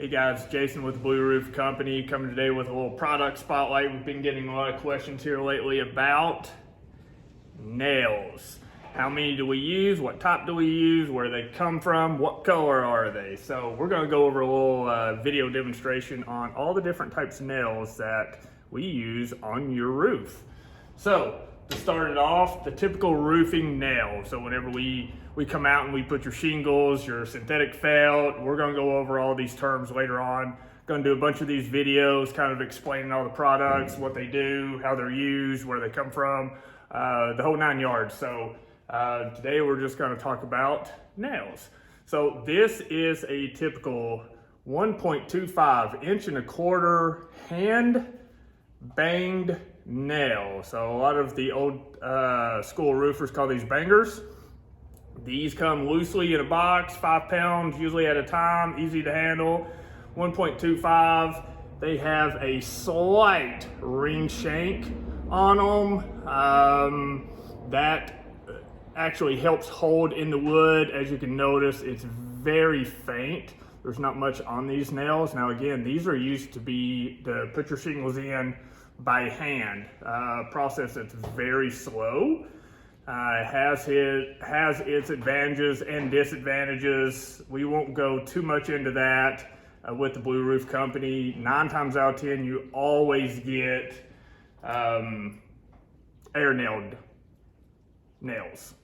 Hey guys, Jason with the Blue Roof Company coming today with a little product spotlight. We've been getting a lot of questions here lately about nails. How many do we use? What type do we use? Where they come from? What color are they? So we're going to go over a little video demonstration on all the different types of nails that we use on your roof. So to start it off, the typical roofing nail. So whenever we come out and we put your shingles, your synthetic felt, we're going to go over all these terms later on. Going to do a bunch of these videos kind of explaining all the products, what they do, how they're used, where they come from, the whole 9 yards. So today we're just going to talk about nails. So this is a typical 1.25 inch and a quarter hand banged nail. So a lot of the old school roofers call these bangers. These come loosely in a box, 5 pounds usually at a time, easy to handle. 1.25. They have a slight ring shank on them. That actually helps hold in the wood. As you can notice, it's very faint. There's not much on these nails. Now again, these are used to put your shingles in by hand. Process that's very slow. Has its advantages and disadvantages. We won't go too much into that with the Blue Roof Company. 9 times out of 10, you always get air nailed nails.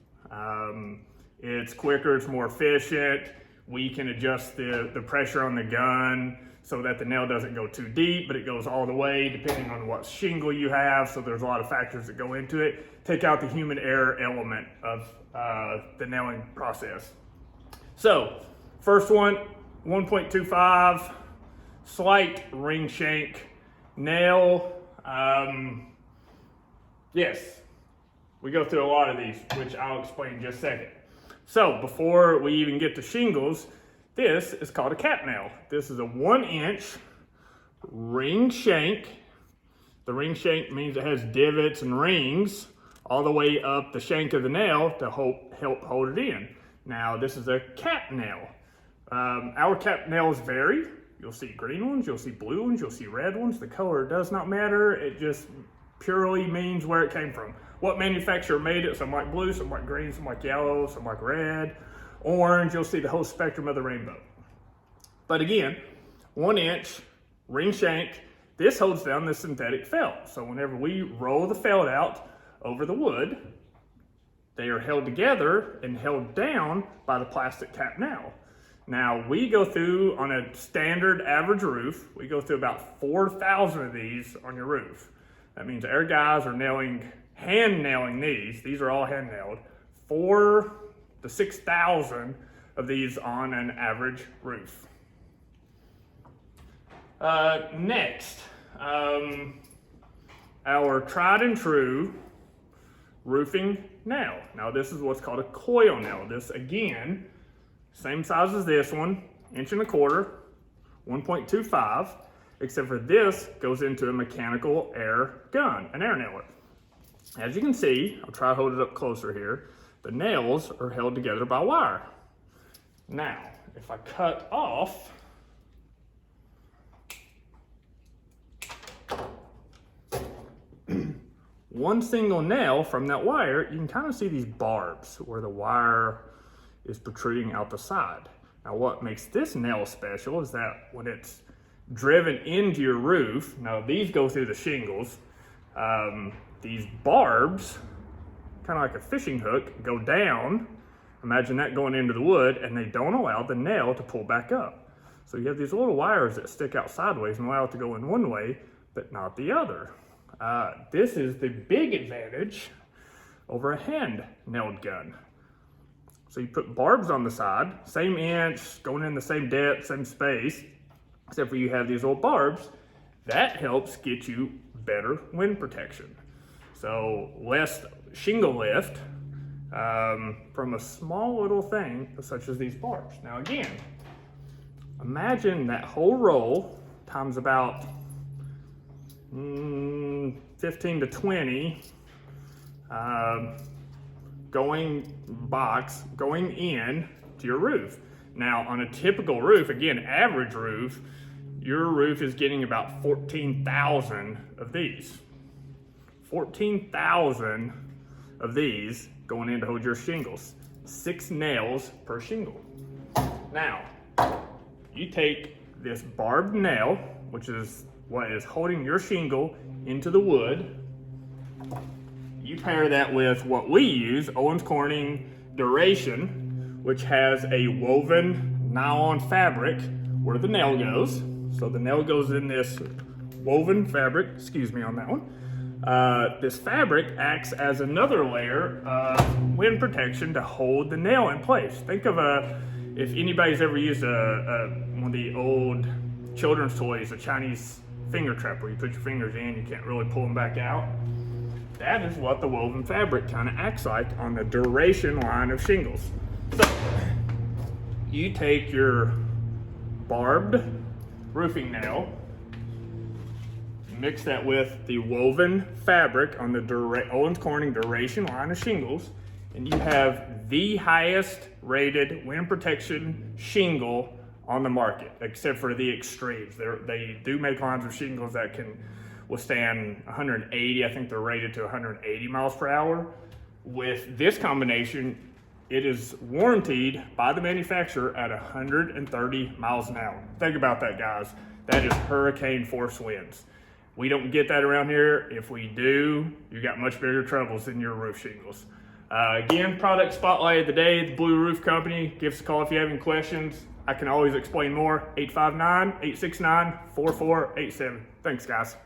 It's quicker, it's more efficient. We can adjust the pressure on the gun so that the nail doesn't go too deep, but it goes all the way depending on what shingle you have. So there's a lot of factors that go into it. Take out the human error element of the nailing process. So first one, 1.25, slight ring shank nail. Yes, we go through a lot of these, which I'll explain in just a second. So before we even get to shingles, this is called a cap nail. This is a 1 inch ring shank. The ring shank means it has divots and rings all the way up the shank of the nail to help hold it in. Now this is a cap nail. Our cap nails vary. You'll see green ones, you'll see blue ones, you'll see red ones. The color does not matter. It just purely means where it came from. What manufacturer made it. Some like blue, some like green, some like yellow, some like red, orange. You'll see the whole spectrum of the rainbow. But again, 1 inch ring shank. This holds down the synthetic felt. So whenever we roll the felt out over the wood, they are held together and held down by the plastic cap nail. Now we go through, on a standard average roof, we go through about 4,000 of these on your roof. That means our guys are hand nailing these. These are all hand nailed. 4,000 to 6,000 of these on an average roof. Next, our tried and true roofing nail. Now this is what's called a coil nail. This again, same size as this one, 1.25 inches, 1.25, except for this goes into a mechanical air gun, an air nailer. As you can see, I'll try to hold it up closer here. The nails are held together by wire. Now, if I cut off one single nail from that wire, you can kind of see these barbs where the wire is protruding out the side. Now what makes this nail special is that when it's driven into your roof, now these go through the shingles, these barbs, kind of like a fishing hook, go down. Imagine that going into the wood, and they don't allow the nail to pull back up. So you have these little wires that stick out sideways and allow it to go in one way, but not the other. This is the big advantage over a hand nailed gun. So you put barbs on the side, same inch, going in the same depth, same space, except for you have these little barbs. That helps get you better wind protection. So less shingle lift from a small little thing such as these barbs. Now again, imagine that whole roll times about 15 to 20 going in to your roof. Now, on a typical roof, again, average roof, your roof is getting about 14,000 of these. 14,000 of these going in to hold your shingles. 6 nails per shingle. Now, you take this barbed nail, which is what is holding your shingle into the wood. You pair that with what we use, Owens Corning Duration, which has a woven nylon fabric where the nail goes. So the nail goes in this woven fabric, excuse me on that one. This fabric acts as another layer of wind protection to hold the nail in place. Think of if anybody's ever used one of the old children's toys, a Chinese finger trap where you put your fingers in, you can't really pull them back out. That is what the woven fabric kind of acts like on the Duration line of shingles. So you take your barbed roofing nail, mix that with the woven fabric on the Owens Corning Duration line of shingles, and you have the highest rated wind protection shingle on the market, except for the extremes. They do make lines of shingles that can withstand 180. I think they're rated to 180 miles per hour. With this combination, it is warranted by the manufacturer at 130 miles an hour. Think about that, guys. That is hurricane force winds. We don't get that around here. If we do, you got much bigger troubles in your roof shingles. Again, product spotlight of the day, the Blue Roof Company. Give us a call if you have any questions. I can always explain more. 859-869-4487. Thanks, guys.